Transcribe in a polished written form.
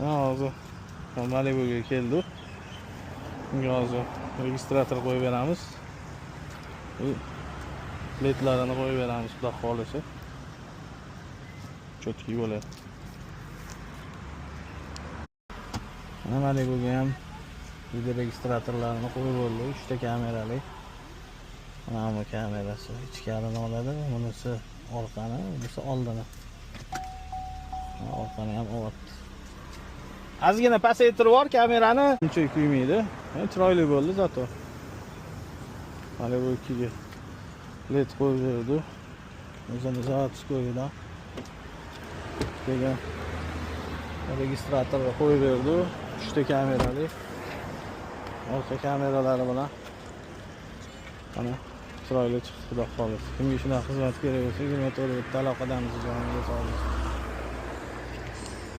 Hozir Malibuga keldi. Bunga hozir registrator qo'yib beramiz. Ledlarini qo'yib beramiz, xudo xolisa. Cho'tki bo'ladi. Malibuga ham video registratorlarini qo'yib bo'ldi. 3 ta kamerali. Mana bu kamerasi ichkarini oladi, bunisi orqani, bunisi oldini. Orqani ham olyapti. Ozgina pasaytirib bor kamerani, uncha kuymaydi. Chiroyli bo'ldi zato. Mana bu ikkiga led qo'yib berdi. O'zini zavodskoyda degan registratorga qo'yib berdi. 3 ta kamerali. Orqa kameralari bilan mana chiroyli chiqdi, xudo xolis. Kimga shunaqa xizmat kerak bo'lsa, 24 aloqadamiz joyingiz olamiz.